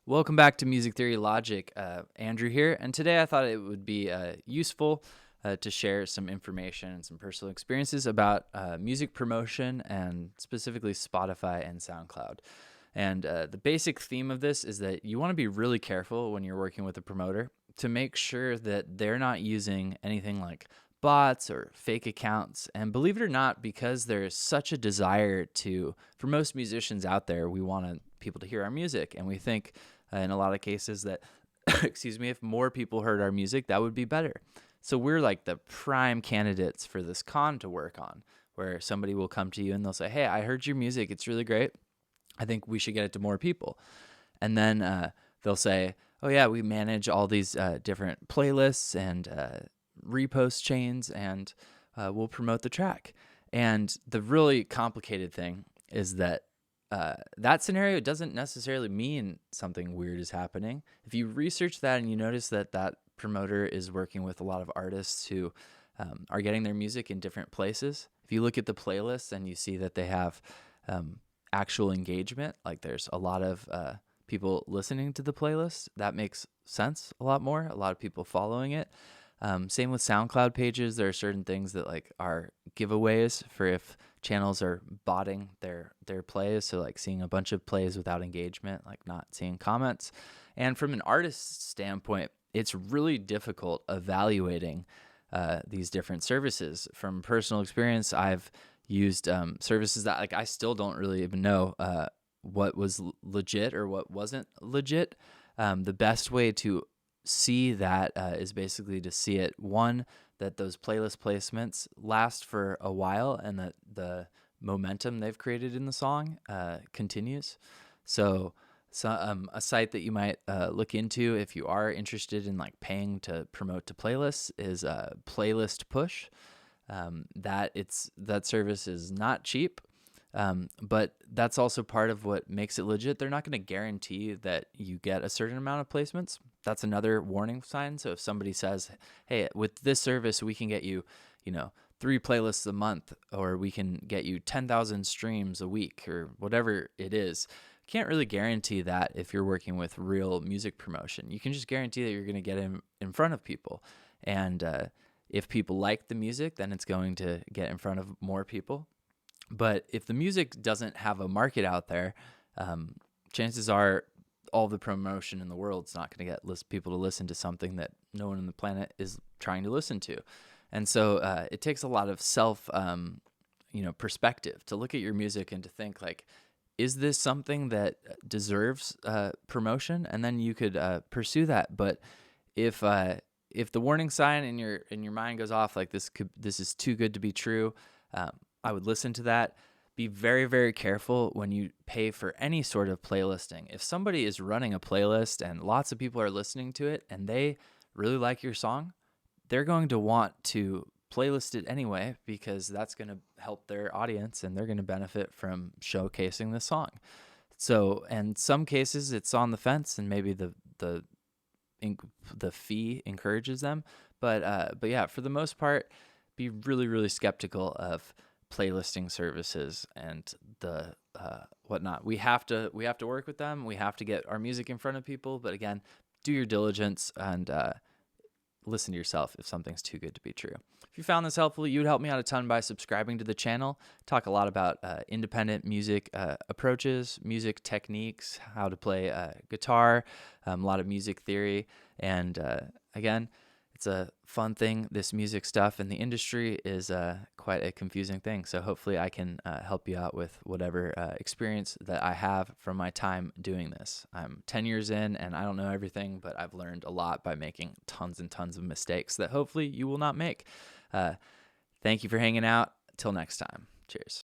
Welcome back to Music Theory Logic. Andrew here, and today I thought it would be useful to share some information and some personal experiences about music promotion and specifically Spotify and SoundCloud. And the basic theme of this is that you want to be really careful when you're working with a promoter to make sure that they're not using anything like bots or fake accounts. And believe it or not, because there's such a desire for most musicians out there, we want people to hear our music, and we think in a lot of cases that, excuse me, if more people heard our music, that would be better. So we're like the prime candidates for this con to work on, where somebody will come to you and they'll say, hey, I heard your music. It's really great. I think we should get it to more people. And then they'll say, oh yeah, we manage all these different playlists and repost chains, and we'll promote the track. And the really complicated thing is that that scenario doesn't necessarily mean something weird is happening. If you research that and you notice that that promoter is working with a lot of artists who are getting their music in different places, if you look at the playlists and you see that they have actual engagement, like there's a lot of people listening to the playlist, that makes sense a lot more, a lot of people following it. Same with SoundCloud pages. There are certain things that like are giveaways for if channels are botting their plays. So like seeing a bunch of plays without engagement, like not seeing comments. And from an artist's standpoint, it's really difficult evaluating these different services. From personal experience, I've used services that like I still don't really even know what was legit or what wasn't legit. The best way to see that is basically to see it, one, that those playlist placements last for a while and that the momentum they've created in the song continues. So a site that you might look into if you are interested in like paying to promote to playlists is Playlist Push. That service is not cheap. But that's also part of what makes it legit. They're not going to guarantee that you get a certain amount of placements. That's another warning sign. So if somebody says, hey, with this service, we can get you, 3 playlists a month, or we can get you 10,000 streams a week, or whatever it is, you can't really guarantee that if you're working with real music promotion. You can just guarantee that you're going to get in front of people. And if people like the music, then it's going to get in front of more people. But if the music doesn't have a market out there, chances are all the promotion in the world is not going to get people to listen to something that no one on the planet is trying to listen to. And so it takes a lot of self, perspective to look at your music and to think like, is this something that deserves promotion? And then you could pursue that. But if the warning sign in your mind goes off like this is too good to be true, I would listen to that. Be very, very careful when you pay for any sort of playlisting. If somebody is running a playlist and lots of people are listening to it and they really like your song, they're going to want to playlist it anyway because that's going to help their audience and they're going to benefit from showcasing the song. So, in some cases, it's on the fence and maybe the fee encourages them. But yeah, for the most part, be really, really skeptical of playlisting services and the whatnot. We have to work with them. We have to get our music in front of people. But again, do your diligence and listen to yourself if something's too good to be true. If you found this helpful, you would help me out a ton by subscribing to the channel. Talk a lot about independent music approaches, music techniques, how to play guitar, a lot of music theory, and again, it's a fun thing. This music stuff in the industry is quite a confusing thing. So hopefully I can help you out with whatever experience that I have from my time doing this. I'm 10 years in and I don't know everything, but I've learned a lot by making tons and tons of mistakes that hopefully you will not make. Thank you for hanging out. Till next time. Cheers.